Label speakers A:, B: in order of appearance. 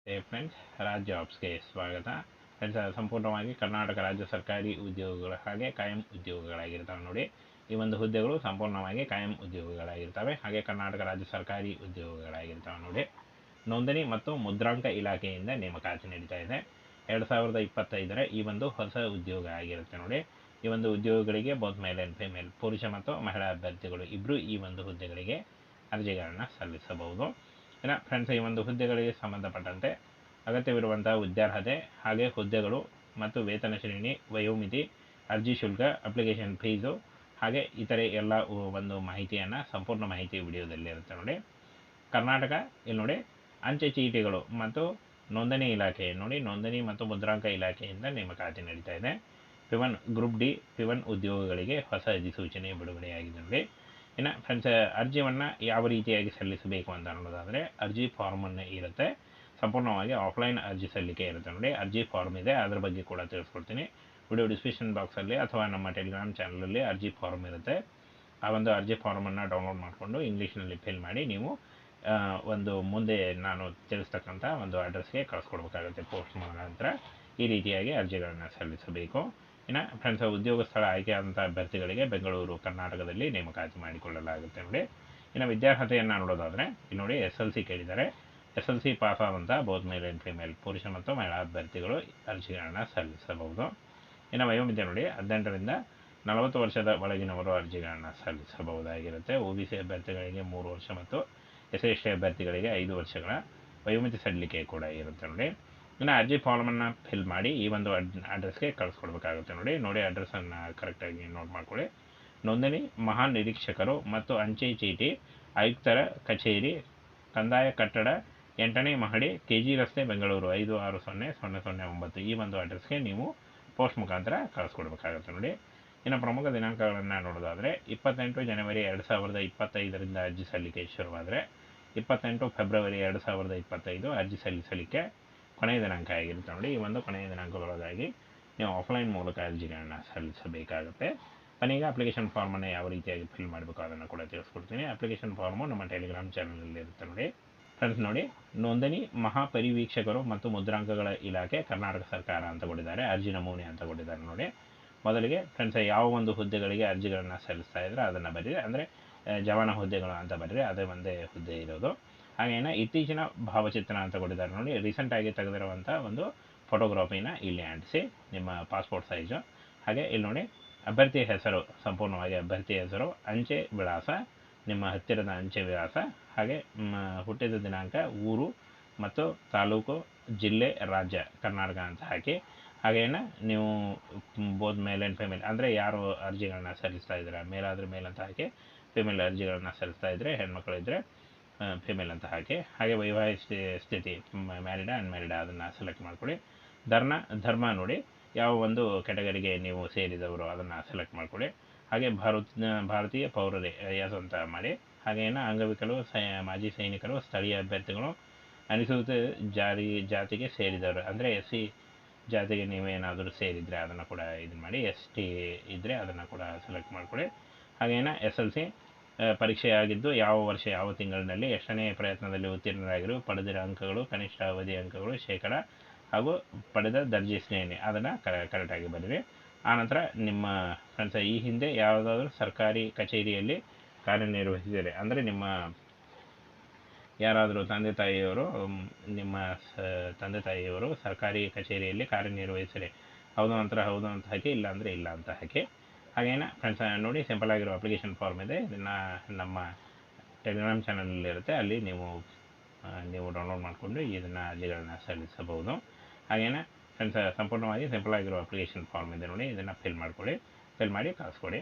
A: Friends, Raj ಜಾಬ್ಸ್ಗೆ ಸ್ವಾಗತ. Friends, ಸಂಪೂರ್ಣವಾಗಿ ಕರ್ನಾಟಕ ರಾಜ್ಯ ಸರ್ಕಾರಿ ಉದ್ಯೋಗಗಳು ಹಾಗೆ ಕಾಯಂ ಉದ್ಯೋಗಗಳಾಗಿರ್ತವೆ ನೋಡಿ. ಈ ಒಂದು ಹುದ್ದೆಗಳು ಸಂಪೂರ್ಣವಾಗಿ ಕಾಯಂ ಉದ್ಯೋಗಗಳಾಗಿರ್ತವೆ, ಹಾಗೆ ಕರ್ನಾಟಕ ರಾಜ್ಯ ಸರ್ಕಾರಿ ಉದ್ಯೋಗಗಳಾಗಿರ್ತವೆ ನೋಡಿ. ನೋಂದಣಿ ಮತ್ತು ಮುದ್ರಾಂಕ ಇಲಾಖೆಯಿಂದ ನೇಮಕಾತಿ ನಡೀತಾ ಇದೆ. 2025 ಈ ಒಂದು ಹೊಸ ಉದ್ಯೋಗ ಆಗಿರುತ್ತೆ ನೋಡಿ. ಈ ಒಂದು ಉದ್ಯೋಗಗಳಿಗೆ ಬೋತ್ ಮೇಲ್ ಆ್ಯಂಡ್ ಫಿಮೇಲ್, ಪುರುಷ ಮತ್ತು ಮಹಿಳಾ ಅಭ್ಯರ್ಥಿಗಳು ಇಬ್ಬರು ಈ ಒಂದು ಹುದ್ದೆಗಳಿಗೆ ಅರ್ಜಿಗಳನ್ನು ಸಲ್ಲಿಸಬಹುದು. ಫ್ರೆಂಡ್ಸ್, ಈ ಒಂದು ಹುದ್ದೆಗಳಿಗೆ ಸಂಬಂಧಪಟ್ಟಂತೆ ಅಗತ್ಯವಿರುವಂತಹ ವಿದ್ಯಾರ್ಹತೆ ಹಾಗೆ ಹುದ್ದೆಗಳು ಮತ್ತು ವೇತನ ಶ್ರೇಣಿ, ವಯೋಮಿತಿ, ಅರ್ಜಿ ಶುಲ್ಕ, ಅಪ್ಲಿಕೇಶನ್ ಫೀಸು ಹಾಗೆ ಇತರೆ ಎಲ್ಲ ಒಂದು ಮಾಹಿತಿಯನ್ನು ಸಂಪೂರ್ಣ ಮಾಹಿತಿ ವಿಡಿಯೋದಲ್ಲಿ ಇರುತ್ತೆ ನೋಡಿ. ಕರ್ನಾಟಕ ಇಲ್ಲಿ ನೋಡಿ ಅಂಚೆ ಚೀಟಿಗಳು ಮತ್ತು ನೋಂದಣಿ ಇಲಾಖೆ ನೋಡಿ, ನೋಂದಣಿ ಮತ್ತು ಮುದ್ರಾಂಕ ಇಲಾಖೆಯಿಂದ ನೇಮಕಾತಿ ನಡೀತಾ ಇದೆ. P1 ಗ್ರೂಪ್ ಡಿ P1 ಉದ್ಯೋಗಗಳಿಗೆ ಹೊಸ ಅಧಿಸೂಚನೆ ಬಿಡುಗಡೆಯಾಗಿದೆ ನೋಡಿ. ಇನ್ನು ಫ್ರೆಂಡ್ಸ್, ಅರ್ಜಿಯನ್ನು ಯಾವ ರೀತಿಯಾಗಿ ಸಲ್ಲಿಸಬೇಕು ಅಂತ ಅನ್ನೋದಾದರೆ ಅರ್ಜಿ ಫಾರ್ಮನ್ನು ಇರುತ್ತೆ. ಸಂಪೂರ್ಣವಾಗಿ ಆಫ್ಲೈನ್ ಅರ್ಜಿ ಸಲ್ಲಿಕೆ ಇರುತ್ತೆ ನೋಡಿ. ಅರ್ಜಿ ಫಾರ್ಮ್ ಇದೆ, ಅದ್ರ ಬಗ್ಗೆ ಕೂಡ ತಿಳಿಸ್ಕೊಡ್ತೀನಿ. ವಿಡಿಯೋ ಡಿಸ್ಕ್ರಿಪ್ಷನ್ ಬಾಕ್ಸಲ್ಲಿ ಅಥವಾ ನಮ್ಮ ಟೆಲಿಗ್ರಾಮ್ ಚಾನಲಲ್ಲಿ ಅರ್ಜಿ ಫಾರ್ಮ್ ಇರುತ್ತೆ. ಆ ಒಂದು ಅರ್ಜಿ ಫಾರ್ಮನ್ನು ಡೌನ್ಲೋಡ್ ಮಾಡಿಕೊಂಡು ಇಂಗ್ಲೀಷ್ನಲ್ಲಿ ಫಿಲ್ ಮಾಡಿ ನೀವು ಒಂದು ಮುಂದೆ ನಾನು ತಿಳಿಸ್ತಕ್ಕಂಥ ಒಂದು ಅಡ್ರೆಸ್ಗೆ ಕಳಿಸ್ಕೊಡ್ಬೇಕಾಗುತ್ತೆ ಪೋಸ್ಟ್ ಮುಖಾಂತರ. ಈ ರೀತಿಯಾಗಿ ಅರ್ಜಿಗಳನ್ನು ಸಲ್ಲಿಸಬೇಕು. ಇನ್ನು ಫ್ರೆಂಡ್ಸ್, ಉದ್ಯೋಗ ಸ್ಥಳ ಆಯ್ಕೆಯಾದಂಥ ಅಭ್ಯರ್ಥಿಗಳಿಗೆ ಬೆಂಗಳೂರು ಕರ್ನಾಟಕದಲ್ಲಿ ನೇಮಕಾತಿ ಮಾಡಿಕೊಳ್ಳಲಾಗುತ್ತೆ ನೋಡಿ. ಇನ್ನು ವಿದ್ಯಾರ್ಹತೆಯನ್ನು ನೋಡೋದಾದರೆ ಇಲ್ಲಿ ನೋಡಿ SLC ಕೇಳಿದ್ದಾರೆ. SLC ಪಾಸ್ ಆದಂಥ ಬೋತ್ ಮೇಲ್ ಆ್ಯಂಡ್ ಫಿಮೇಲ್, ಪುರುಷ ಮತ್ತು ಮಹಿಳಾ ಅಭ್ಯರ್ಥಿಗಳು ಅರ್ಜಿಗಳನ್ನು ಸಲ್ಲಿಸಬಹುದು. ಇನ್ನು ವಯೋಮಿತಿ ನೋಡಿ 18ರಿಂದ 40 ವರ್ಷದ ಒಳಗಿನವರು ಅರ್ಜಿಗಳನ್ನು ಸಲ್ಲಿಸಬಹುದಾಗಿರುತ್ತೆ. OBC ಅಭ್ಯರ್ಥಿಗಳಿಗೆ 3 ವರ್ಷ ಮತ್ತು SC ಅಭ್ಯರ್ಥಿಗಳಿಗೆ 5 ವರ್ಷಗಳ ವಯೋಮಿತಿ ಸಡಿಲಿಕೆ ಕೂಡ ಇರುತ್ತೆ ನೋಡಿ. ಇನ್ನು ಅರ್ಜಿ ಫಾರ್ಮನ್ನು ಫಿಲ್ ಮಾಡಿ ಈ ಒಂದು ಅಡ್ರೆಸ್ಗೆ ಕಳಿಸ್ಕೊಡ್ಬೇಕಾಗುತ್ತೆ ನೋಡಿ. ಅಡ್ರೆಸ್ಸನ್ನು ಕರೆಕ್ಟಾಗಿ ನೋಟ್ ಮಾಡ್ಕೊಳ್ಳಿ. ನೋಂದಣಿ ಮಹಾನ್ ನಿರೀಕ್ಷಕರು ಮತ್ತು ಅಂಚೆ ಚೀಟಿ ಆಯುಕ್ತರ ಕಚೇರಿ, ಕಂದಾಯ ಕಟ್ಟಡ, 8ನೇ ಮಹಡಿ, KG ರಸ್ತೆ, ಬೆಂಗಳೂರು 560009 ಈ ಒಂದು ಅಡ್ರೆಸ್ಗೆ ನೀವು ಪೋಸ್ಟ್ ಮುಖಾಂತರ ಕಳಿಸ್ಕೊಡ್ಬೇಕಾಗುತ್ತೆ ನೋಡಿ. ಇನ್ನು ಪ್ರಮುಖ ದಿನಾಂಕಗಳನ್ನು ನೋಡೋದಾದರೆ 28 ಜನವರಿ 2025ರಿಂದ ಅರ್ಜಿ ಸಲ್ಲಿಕೆ ಶುರುವಾದರೆ 28 ಫೆಬ್ರವರಿ 2025 ಅರ್ಜಿ ಸಲ್ಲಿಸಲಿಕ್ಕೆ ಕೊನೆಯ ದಿನಾಂಕ ಆಗಿರುತ್ತೆ ನೋಡಿ. ಈ ಒಂದು ಕೊನೆಯ ದಿನಾಂಕದೊಳಗಾಗಿ ನೀವು ಆಫ್ಲೈನ್ ಮೂಲಕ ಅರ್ಜಿಗಳನ್ನು ಸಲ್ಲಿಸಬೇಕಾಗುತ್ತೆ. ಈಗ ಅಪ್ಲಿಕೇಶನ್ ಫಾರ್ಮನ್ನು ಯಾವ ರೀತಿಯಾಗಿ ಫಿಲ್ ಮಾಡಬೇಕು ಅದನ್ನು ಕೂಡ ತಿಳಿಸ್ಕೊಡ್ತೀನಿ. ಅಪ್ಲಿಕೇಶನ್ ಫಾರ್ಮು ನಮ್ಮ ಟೆಲಿಗ್ರಾಮ್ ಚಾನಲಲ್ಲಿ ಇರುತ್ತೆ ನೋಡಿ. ಫ್ರೆಂಡ್ಸ್ ನೋಡಿ, ನೋಂದಣಿ ಮಹಾಪರಿವೀಕ್ಷಕರು ಮತ್ತು ಮುದ್ರಾಂಕಗಳ ಇಲಾಖೆ ಕರ್ನಾಟಕ ಸರ್ಕಾರ ಅಂತ ಕೊಟ್ಟಿದ್ದಾರೆ. ಅರ್ಜಿ ನಮೂನೆ ಅಂತ ಕೊಟ್ಟಿದ್ದಾರೆ ನೋಡಿ. ಮೊದಲಿಗೆ ಫ್ರೆಂಡ್ಸ್, ಯಾವ ಒಂದು ಹುದ್ದೆಗಳಿಗೆ ಅರ್ಜಿಗಳನ್ನು ಸಲ್ಲಿಸ್ತಾ ಇದ್ರೆ ಅದನ್ನು ಬರೀರಿ, ಅಂದರೆ ಜವಾನ ಹುದ್ದೆಗಳು ಅಂತ ಬರೀರಿ, ಅದೇ ಒಂದೇ ಹುದ್ದೆ ಇರೋದು. ಹಾಗೇನ ಇತ್ತೀಚಿನ ಭಾವಚಿತ್ರ ಅಂತ ಕೊಟ್ಟಿದ್ದಾರೆ ನೋಡಿ. ರೀಸೆಂಟಾಗಿ ತೆಗೆದಿರುವಂಥ ಒಂದು ಫೋಟೋಗ್ರಾಫಿನ ಇಲ್ಲಿ ಅಂಟಿಸಿ, ನಿಮ್ಮ ಪಾಸ್ಪೋರ್ಟ್ ಸೈಜು. ಹಾಗೆ ಇಲ್ಲಿ ನೋಡಿ ಅಭ್ಯರ್ಥಿ ಹೆಸರು, ಸಂಪೂರ್ಣವಾಗಿ ಅಭ್ಯರ್ಥಿ ಹೆಸರು, ಅಂಚೆ ವಿಳಾಸ, ನಿಮ್ಮ ಹತ್ತಿರದ ಅಂಚೆ ವಿಳಾಸ, ಹಾಗೆ ಹುಟ್ಟಿದ ದಿನಾಂಕ, ಊರು ಮತ್ತು ತಾಲೂಕು, ಜಿಲ್ಲೆ, ರಾಜ್ಯ ಕರ್ನಾಟಕ ಅಂತ ಹಾಕಿ. ಹಾಗೇನ ನೀವು ಬೋತ್ ಮೇಲ್ ಆ್ಯಂಡ್ ಫಿಮೇಲ್, ಅಂದರೆ ಯಾರು ಅರ್ಜಿಗಳನ್ನ ಸಲ್ಲಿಸ್ತಾ ಇದ್ದೀರಾ, ಮೇಲಾದರೆ ಮೇಲ್ ಅಂತ ಹಾಕಿ, ಫಿಮೇಲ್ ಅರ್ಜಿಗಳನ್ನ ಸಲ್ಲಿಸ್ತಾ ಇದ್ದರೆ ಹೆಣ್ಮಕ್ಳಿದ್ರೆ ಫಿಮೇಲ್ ಅಂತ ಹಾಕಿ. ಹಾಗೆ ವೈವಾಹಿಕ ಸ್ಥಿತಿ ಮ್ಯಾರಿಡಾ ಅನ್ಮ್ಯಾರಿಡಾ ಅದನ್ನು ಸೆಲೆಕ್ಟ್ ಮಾಡ್ಕೊಳ್ಳಿ. ಧರ್ಮ ನೋಡಿ, ಯಾವ ಒಂದು ಕೆಟಗರಿಗೆ ನೀವು ಸೇರಿದವರು ಅದನ್ನು ಸೆಲೆಕ್ಟ್ ಮಾಡ್ಕೊಳ್ಳಿ. ಹಾಗೆ ಭಾರತೀಯ ಪೌರರೇ ಎಸ್ ಅಂತ ಮಾಡಿ. ಹಾಗೇನ ಅಂಗವಿಕಲರು, ಮಾಜಿ ಸೈನಿಕರು, ಸ್ಥಳೀಯ ಅಭ್ಯರ್ಥಿಗಳು, ಅನುಸೂಚಿತ ಜಾತಿಗೆ ಸೇರಿದವರು, ಅಂದರೆ SC ಜಾತಿಗೆ ನೀವೇನಾದರೂ ಸೇರಿದರೆ ಅದನ್ನು ಕೂಡ ಇದನ್ನು ಮಾಡಿ. ST ಇದ್ದರೆ ಅದನ್ನು ಕೂಡ ಸೆಲೆಕ್ಟ್ ಮಾಡ್ಕೊಳ್ಳಿ. ಹಾಗೇನ SLC ಪರೀಕ್ಷೆಯಾಗಿದ್ದು ಯಾವ ವರ್ಷ ಯಾವ ತಿಂಗಳಿನಲ್ಲಿ ಎಷ್ಟನೇ ಪ್ರಯತ್ನದಲ್ಲಿ ಉತ್ತೀರ್ಣರಾಗಿರು, ಪಡೆದಿರೋ ಅಂಕಗಳು, ಕನಿಷ್ಠ ಅವಧಿ ಅಂಕಗಳು, ಶೇಕಡ ಹಾಗೂ ಪಡೆದ ದರ್ಜೆ ಶ್ರೇಣಿ ಅದನ್ನು ಕರೆಕ್ಟಾಗಿ ಬರೀರಿ. ಆನಂತರ ನಿಮ್ಮ ಫ್ರೆಂಡ್ಸ್, ಈ ಹಿಂದೆ ಯಾವುದಾದ್ರೂ ಸರ್ಕಾರಿ ಕಚೇರಿಯಲ್ಲಿ ಕಾರ್ಯನಿರ್ವಹಿಸಿದರೆ, ಅಂದರೆ ನಿಮ್ಮ ಯಾರಾದರೂ ತಂದೆ ತಾಯಿಯವರು ಸರ್ಕಾರಿ ಕಚೇರಿಯಲ್ಲಿ ಕಾರ್ಯನಿರ್ವಹಿಸಿದರೆ ಹೌದು ಅಂತ ಹಾಕಿ, ಇಲ್ಲ ಅಂದರೆ ಇಲ್ಲ ಅಂತ ಹಾಕಿ. ಹಾಗೇನ ಫ್ರೆಂಡ್ಸ್ ನೋಡಿ, ಸಿಂಪಲ್ ಆಗಿರೋ ಅಪ್ಲಿಕೇಶನ್ ಫಾರ್ಮ್ ಇದೆ, ಇದನ್ನು ನಮ್ಮ ಟೆಲಿಗ್ರಾಮ್ ಚಾನಲಲ್ಲಿ ಇರುತ್ತೆ, ಅಲ್ಲಿ ನೀವು ಡೌನ್ಲೋಡ್ ಮಾಡಿಕೊಂಡು ಇದನ್ನು ಅರ್ಜಿಗಳನ್ನ ಸಲ್ಲಿಸಬಹುದು. ಹಾಗೇನ ಫ್ರೆಂಡ್ಸ್, ಸಂಪೂರ್ಣವಾಗಿ ಸಿಂಪಲ್ ಆಗಿರೋ ಅಪ್ಲಿಕೇಶನ್ ಫಾರ್ಮ್ ಇದೆ ನೋಡಿ, ಇದನ್ನು ಫಿಲ್ ಮಾಡಿ ಕಳಿಸ್ಕೊಡಿ.